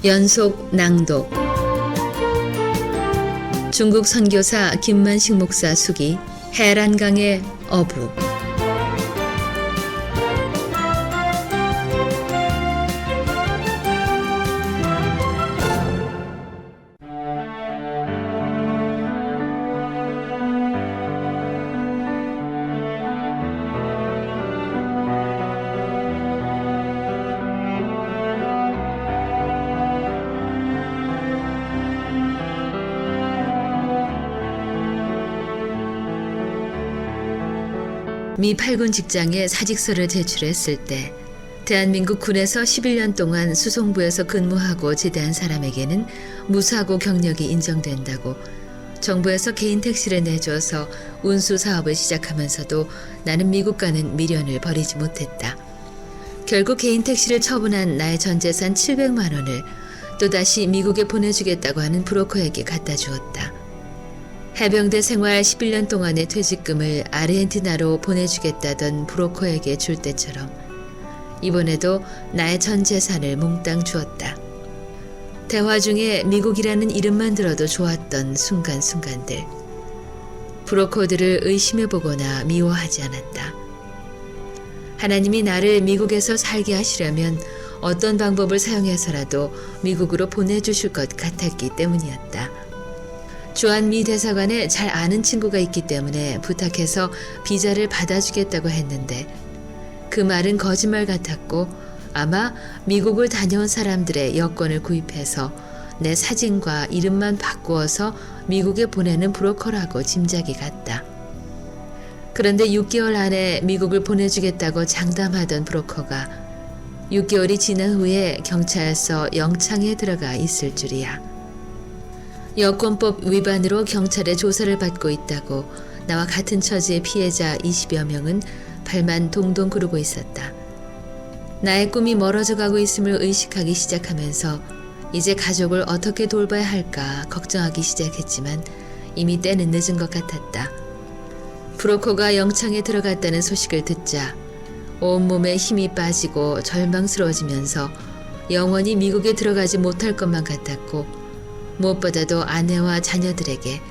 연속 낭독. 중국 선교사 김만식 목사 수기 해란강의 어부. 미 8군 직장에 사직서를 제출했을 때 대한민국 군에서 11년 동안 수송부에서 근무하고 제대한 사람에게는 무사고 경력이 인정된다고 정부에서 개인 택시를 내줘서 운수 사업을 시작하면서도 나는 미국 가는 미련을 버리지 못했다. 결국 개인 택시를 처분한 나의 전 재산 700만 원을 또다시 미국에 보내주겠다고 하는 브로커에게 갖다 주었다. 해병대 생활 11년 동안의 퇴직금을 아르헨티나로 보내주겠다던 브로커에게 줄 때처럼 이번에도 나의 전 재산을 몽땅 주었다. 대화 중에 미국이라는 이름만 들어도 좋았던 순간순간들. 브로커들을 의심해보거나 미워하지 않았다. 하나님이 나를 미국에서 살게 하시려면 어떤 방법을 사용해서라도 미국으로 보내주실 것 같았기 때문이었다. 주한 미 대사관에 잘 아는 친구가 있기 때문에 부탁해서 비자를 받아주겠다고 했는데 그 말은 거짓말 같았고 아마 미국을 다녀온 사람들의 여권을 구입해서 내 사진과 이름만 바꾸어서 미국에 보내는 브로커라고 짐작이 갔다. 그런데 6개월 안에 미국을 보내주겠다고 장담하던 브로커가 6개월이 지난 후에 경찰서 영창에 들어가 있을 줄이야. 여권법 위반으로 경찰의 조사를 받고 있다고 나와 같은 처지의 피해자 20여 명은 발만 동동 구르고 있었다. 나의 꿈이 멀어져 가고 있음을 의식하기 시작하면서 이제 가족을 어떻게 돌봐야 할까 걱정하기 시작했지만 이미 때는 늦은 것 같았다. 브로커가 영창에 들어갔다는 소식을 듣자 온몸에 힘이 빠지고 절망스러워지면서 영원히 미국에 들어가지 못할 것만 같았고 무엇보다도 아내와 자녀들에게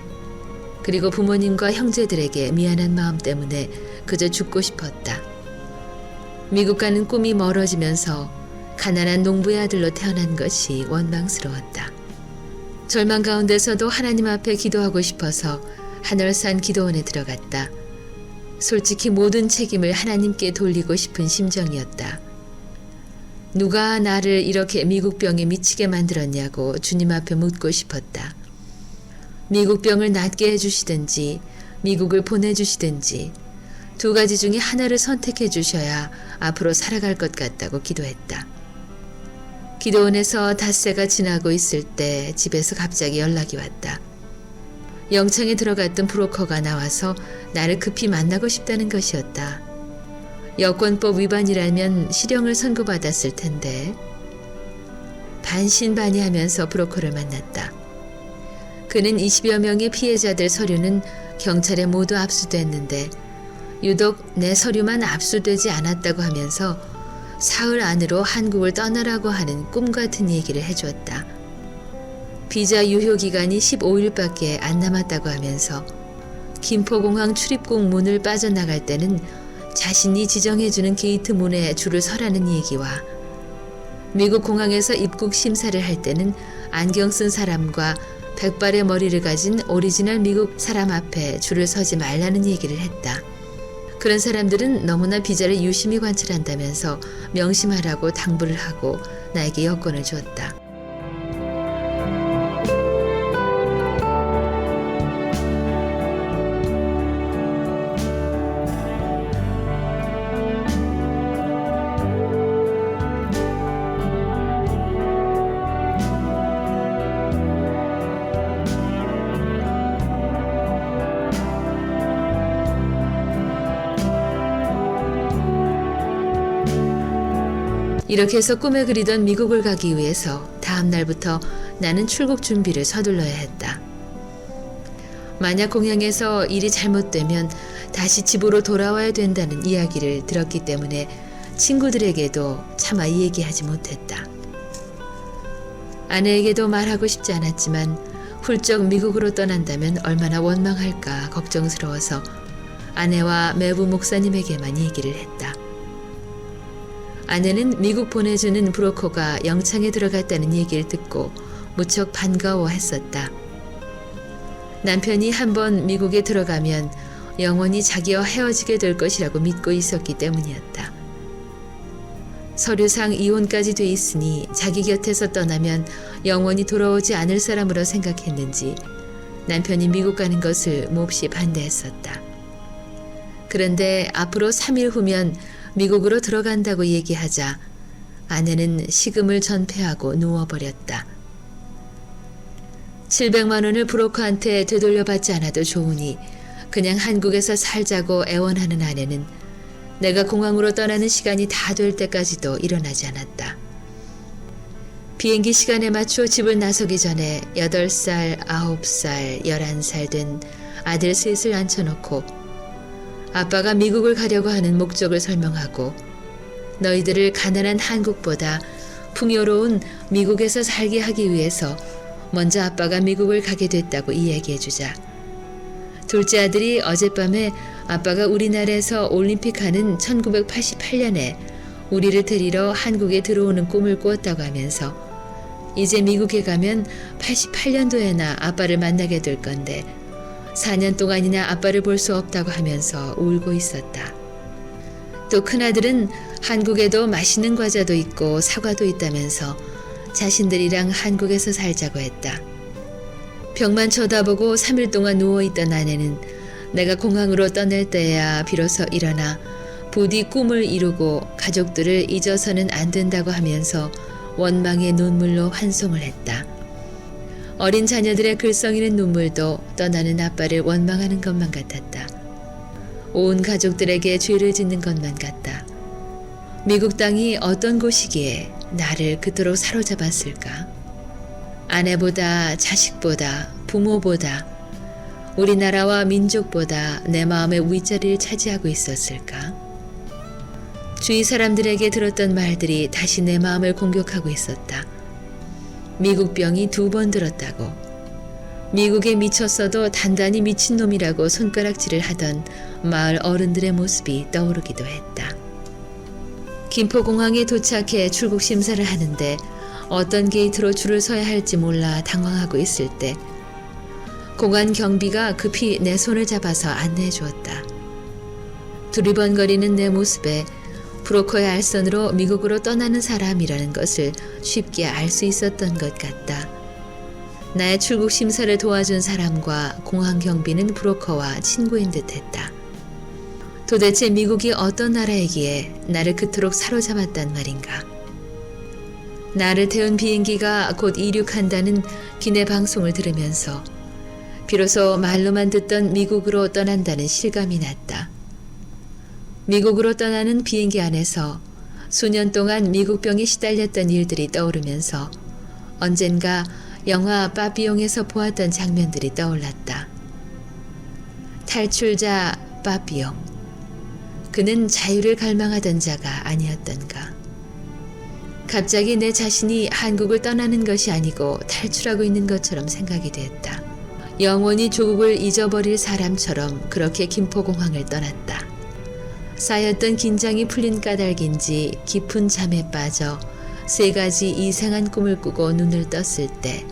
그리고 부모님과 형제들에게 미안한 마음 때문에 그저 죽고 싶었다. 미국 가는 꿈이 멀어지면서 가난한 농부의 아들로 태어난 것이 원망스러웠다. 절망 가운데서도 하나님 앞에 기도하고 싶어서 하늘산 기도원에 들어갔다. 솔직히 모든 책임을 하나님께 돌리고 싶은 심정이었다. 누가 나를 이렇게 미국병에 미치게 만들었냐고 주님 앞에 묻고 싶었다. 미국병을 낫게 해주시든지 미국을 보내주시든지 두 가지 중에 하나를 선택해 주셔야 앞으로 살아갈 것 같다고 기도했다. 기도원에서 닷새가 지나고 있을 때 집에서 갑자기 연락이 왔다. 영창에 들어갔던 브로커가 나와서 나를 급히 만나고 싶다는 것이었다. 여권법 위반이라면 실형을 선고받았을 텐데 반신반의하면서 브로커를 만났다. 그는 20여 명의 피해자들 서류는 경찰에 모두 압수됐는데 유독 내 서류만 압수되지 않았다고 하면서 사흘 안으로 한국을 떠나라고 하는 꿈 같은 얘기를 해줬다. 비자 유효 기간이 15일밖에 안 남았다고 하면서 김포공항 출입국 문을 빠져나갈 때는 자신이 지정해주는 게이트 문에 줄을 서라는 얘기와 미국 공항에서 입국 심사를 할 때는 안경 쓴 사람과 백발의 머리를 가진 오리지널 미국 사람 앞에 줄을 서지 말라는 얘기를 했다. 그런 사람들은 너무나 비자를 유심히 관찰한다면서 명심하라고 당부를 하고 나에게 여권을 주었다. 이렇게 해서 꿈에 그리던 미국을 가기 위해서 다음 날부터 나는 출국 준비를 서둘러야 했다. 만약 공항에서 일이 잘못되면 다시 집으로 돌아와야 된다는 이야기를 들었기 때문에 친구들에게도 차마 이 얘기하지 못했다. 아내에게도 말하고 싶지 않았지만 훌쩍 미국으로 떠난다면 얼마나 원망할까 걱정스러워서 아내와 매부 목사님에게만 얘기를 했다. 아내는 미국 보내주는 브로커가 영창에 들어갔다는 얘기를 듣고 무척 반가워했었다. 남편이 한번 미국에 들어가면 영원히 자기와 헤어지게 될 것이라고 믿고 있었기 때문이었다. 서류상 이혼까지 돼 있으니 자기 곁에서 떠나면 영원히 돌아오지 않을 사람으로 생각했는지 남편이 미국 가는 것을 몹시 반대했었다. 그런데 앞으로 3일 후면 미국으로 들어간다고 얘기하자 아내는 식음을 전폐하고 누워버렸다. 700만 원을 브로커한테 되돌려받지 않아도 좋으니 그냥 한국에서 살자고 애원하는 아내는 내가 공항으로 떠나는 시간이 다 될 때까지도 일어나지 않았다. 비행기 시간에 맞춰 집을 나서기 전에 8살, 9살, 11살 된 아들 셋을 앉혀놓고 아빠가 미국을 가려고 하는 목적을 설명하고 너희들을 가난한 한국보다 풍요로운 미국에서 살게 하기 위해서 먼저 아빠가 미국을 가게 됐다고 이야기해주자. 둘째 아들이 어젯밤에 아빠가 우리나라에서 올림픽 하는 1988년에 우리를 데리러 한국에 들어오는 꿈을 꾸었다고 하면서 이제 미국에 가면 88년도에나 아빠를 만나게 될 건데 4년 동안이나 아빠를 볼 수 없다고 하면서 울고 있었다. 또 큰아들은 한국에도 맛있는 과자도 있고 사과도 있다면서 자신들이랑 한국에서 살자고 했다. 벽만 쳐다보고 3일 동안 누워있던 아내는 내가 공항으로 떠날 때야 비로소 일어나 부디 꿈을 이루고 가족들을 잊어서는 안 된다고 하면서 원망의 눈물로 환송을 했다. 어린 자녀들의 글썽이는 눈물도 떠나는 아빠를 원망하는 것만 같았다. 온 가족들에게 죄를 짓는 것만 같다. 미국 땅이 어떤 곳이기에 나를 그토록 사로잡았을까? 아내보다 자식보다 부모보다 우리나라와 민족보다 내 마음의 윗자리를 차지하고 있었을까? 주위 사람들에게 들었던 말들이 다시 내 마음을 공격하고 있었다. 미국 병이 2번 들었다고. 미국에 미쳤어도 단단히 미친놈이라고 손가락질을 하던 마을 어른들의 모습이 떠오르기도 했다. 김포공항에 도착해 출국 심사를 하는데 어떤 게이트로 줄을 서야 할지 몰라 당황하고 있을 때 공안 경비가 급히 내 손을 잡아서 안내해 주었다. 두리번거리는 내 모습에 브로커의 알선으로 미국으로 떠나는 사람이라는 것을 쉽게 알 수 있었던 것 같다. 나의 출국 심사를 도와준 사람과 공항 경비는 브로커와 친구인 듯했다. 도대체 미국이 어떤 나라이기에 나를 그토록 사로잡았단 말인가. 나를 태운 비행기가 곧 이륙한다는 기내 방송을 들으면서 비로소 말로만 듣던 미국으로 떠난다는 실감이 났다. 미국으로 떠나는 비행기 안에서 수년 동안 미국병에 시달렸던 일들이 떠오르면서 언젠가 영화 빠삐용에서 보았던 장면들이 떠올랐다. 탈출자 빠삐용. 그는 자유를 갈망하던 자가 아니었던가. 갑자기 내 자신이 한국을 떠나는 것이 아니고 탈출하고 있는 것처럼 생각이 되었다. 영원히 조국을 잊어버릴 사람처럼 그렇게 김포공항을 떠났다. 쌓였던 긴장이 풀린 까닭인지 깊은 잠에 빠져 3가지 이상한 꿈을 꾸고 눈을 떴을 때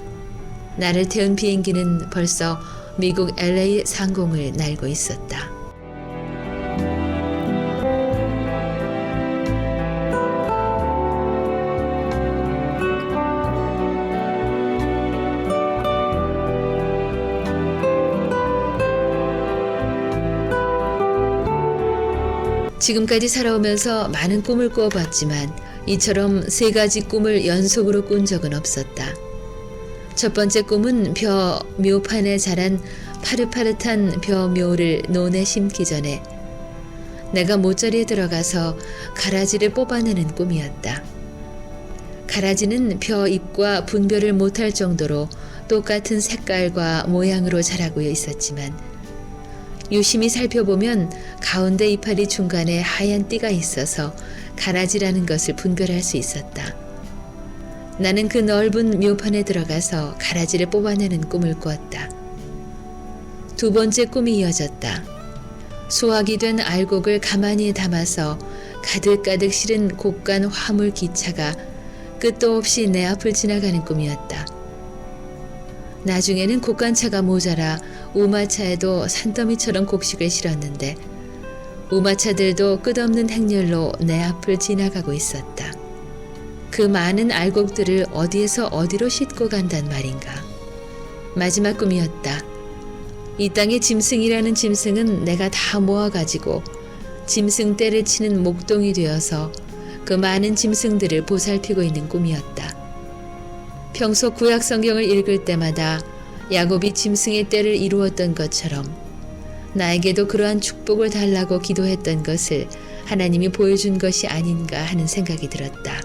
나를 태운 비행기는 벌써 미국 LA 상공을 날고 있었다. 지금까지 살아오면서 많은 꿈을 꾸어봤지만 이처럼 3가지 꿈을 연속으로 꾼 적은 없었다. 첫 번째 꿈은 벼 묘판에 자란 파릇파릇한 벼 묘를 논에 심기 전에 내가 모짜리에 들어가서 가라지를 뽑아내는 꿈이었다. 가라지는 벼 잎과 분별을 못할 정도로 똑같은 색깔과 모양으로 자라고 있었지만 유심히 살펴보면 가운데 이파리 중간에 하얀 띠가 있어서 가라지라는 것을 분별할 수 있었다. 나는 그 넓은 묘판에 들어가서 가라지를 뽑아내는 꿈을 꾸었다. 두 번째 꿈이 이어졌다. 수확이 된 알곡을 가만히 담아서 가득가득 실은 곡간 화물 기차가 끝도 없이 내 앞을 지나가는 꿈이었다. 나중에는 곡간차가 모자라 우마차에도 산더미처럼 곡식을 실었는데 우마차들도 끝없는 행렬로 내 앞을 지나가고 있었다. 그 많은 알곡들을 어디에서 어디로 싣고 간단 말인가. 마지막 꿈이었다. 이 땅의 짐승이라는 짐승은 내가 다 모아가지고 짐승 떼를 치는 목동이 되어서 그 많은 짐승들을 보살피고 있는 꿈이었다. 평소 구약 성경을 읽을 때마다 야곱이 짐승의 떼를 이루었던 것처럼 나에게도 그러한 축복을 달라고 기도했던 것을 하나님이 보여준 것이 아닌가 하는 생각이 들었다.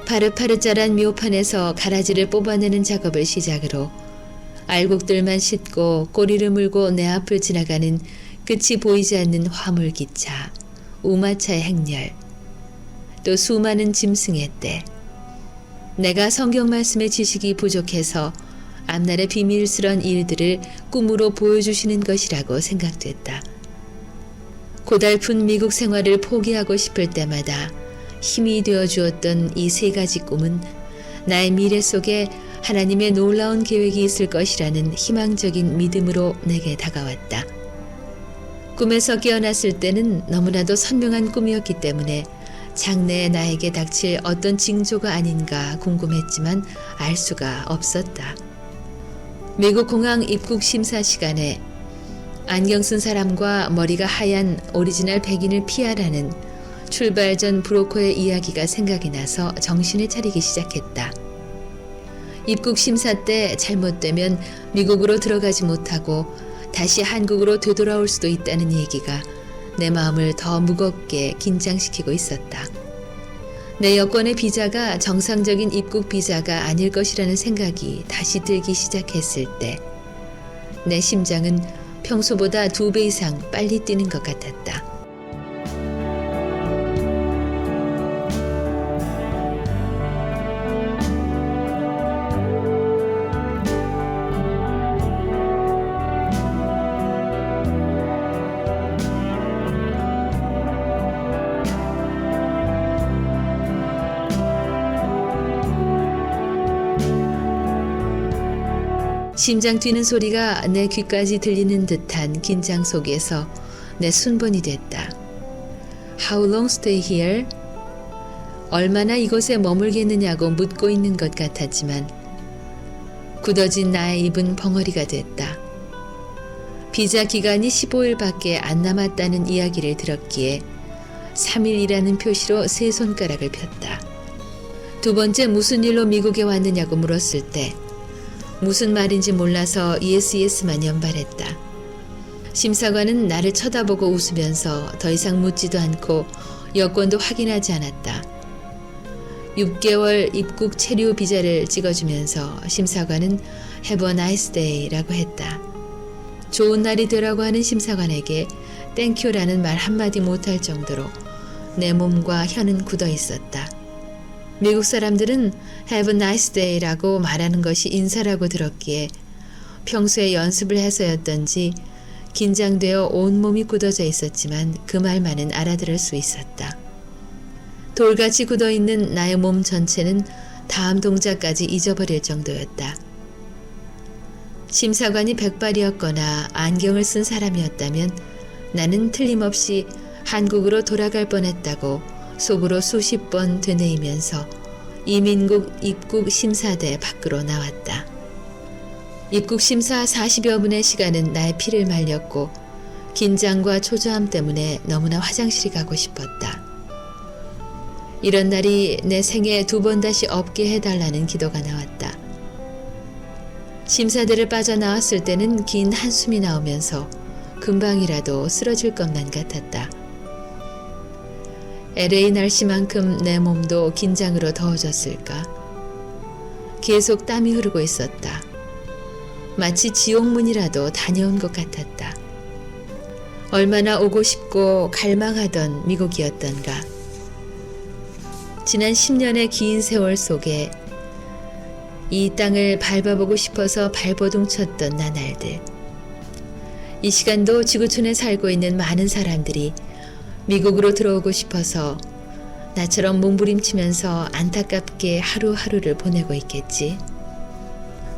파릇파릇 자란 묘판에서 가라지를 뽑아내는 작업을 시작으로 알곡들만 싣고 꼬리를 물고 내 앞을 지나가는 끝이 보이지 않는 화물기차, 우마차의 행렬, 또 수많은 짐승의 떼. 내가 성경 말씀의 지식이 부족해서 앞날의 비밀스런 일들을 꿈으로 보여주시는 것이라고 생각됐다. 고달픈 미국 생활을 포기하고 싶을 때마다 힘이 되어 주었던 이 세 가지 꿈은 나의 미래 속에 하나님의 놀라운 계획이 있을 것이라는 희망적인 믿음으로 내게 다가왔다. 꿈에서 깨어났을 때는 너무나도 선명한 꿈이었기 때문에 장래에 나에게 닥칠 어떤 징조가 아닌가 궁금했지만 알 수가 없었다. 미국 공항 입국 심사 시간에 안경 쓴 사람과 머리가 하얀 오리지널 백인을 피하라는 출발 전 브로커의 이야기가 생각이 나서 정신을 차리기 시작했다. 입국 심사 때 잘못되면 미국으로 들어가지 못하고 다시 한국으로 되돌아올 수도 있다는 얘기가 내 마음을 더 무겁게 긴장시키고 있었다. 내 여권의 비자가 정상적인 입국 비자가 아닐 것이라는 생각이 다시 들기 시작했을 때 내 심장은 평소보다 2배 이상 빨리 뛰는 것 같았다. 심장 뛰는 소리가 내 귀까지 들리는 듯한 긴장 속에서 내 순번이 됐다. How long stay here? 얼마나 이곳에 머물겠느냐고 묻고 있는 것 같았지만 굳어진 나의 입은 벙어리가 됐다. 비자 기간이 15일밖에 안 남았다는 이야기를 들었기에 3일이라는 표시로 세 손가락을 폈다. 두 번째 무슨 일로 미국에 왔느냐고 물었을 때 무슨 말인지 몰라서 예스만 연발했다. 심사관은 나를 쳐다보고 웃으면서 더 이상 묻지도 않고 여권도 확인하지 않았다. 6개월 입국 체류 비자를 찍어주면서 심사관은 Have a nice day라고 했다. 좋은 날이 되라고 하는 심사관에게 땡큐라는 말 한마디 못할 정도로 내 몸과 혀는 굳어 있었다. 미국 사람들은 Have a nice day라고 말하는 것이 인사라고 들었기에 평소에 연습을 해서였던지 긴장되어 온몸이 굳어져 있었지만 그 말만은 알아들을 수 있었다. 돌같이 굳어있는 나의 몸 전체는 다음 동작까지 잊어버릴 정도였다. 심사관이 백발이었거나 안경을 쓴 사람이었다면 나는 틀림없이 한국으로 돌아갈 뻔했다고 속으로 수십 번 되뇌이면서 이민국 입국 심사대 밖으로 나왔다. 입국 심사 40여 분의 시간은 나의 피를 말렸고 긴장과 초조함 때문에 너무나 화장실이 가고 싶었다. 이런 날이 내 생에 2번 다시 없게 해달라는 기도가 나왔다. 심사대를 빠져나왔을 때는 긴 한숨이 나오면서 금방이라도 쓰러질 것만 같았다. LA 날씨만큼 내 몸도 긴장으로 더워졌을까? 계속 땀이 흐르고 있었다. 마치 지옥문이라도 다녀온 것 같았다. 얼마나 오고 싶고 갈망하던 미국이었던가. 지난 10년의 긴 세월 속에 이 땅을 밟아보고 싶어서 발버둥 쳤던 나날들. 이 시간도 지구촌에 살고 있는 많은 사람들이 미국으로 들어오고 싶어서 나처럼 몸부림치면서 안타깝게 하루하루를 보내고 있겠지.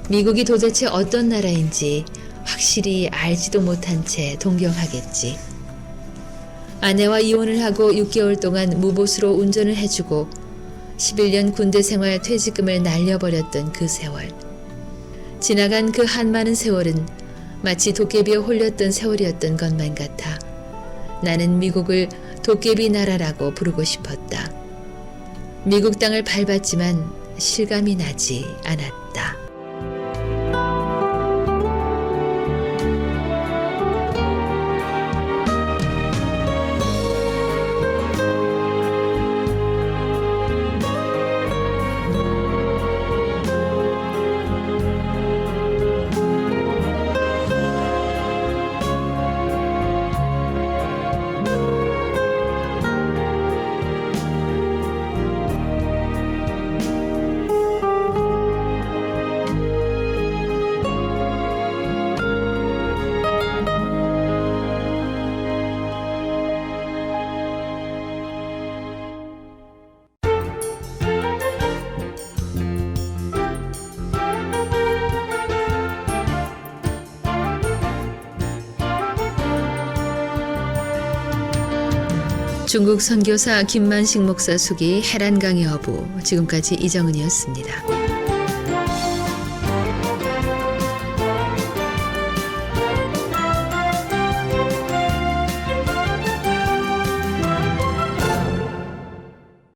미국이 도대체 어떤 나라인지 확실히 알지도 못한 채 동경하겠지. 아내와 이혼을 하고 6개월 동안 무보수로 운전을 해주고 11년 군대 생활 퇴직금을 날려버렸던 그 세월. 지나간 그 한많은 세월은 마치 도깨비에 홀렸던 세월이었던 것만 같아 나는 미국을 도깨비 나라라고 부르고 싶었다. 미국 땅을 밟았지만 실감이 나지 않았다. 중국 선교사 김만식 목사 숙이 해란강의 어부, 지금까지 이정은이었습니다.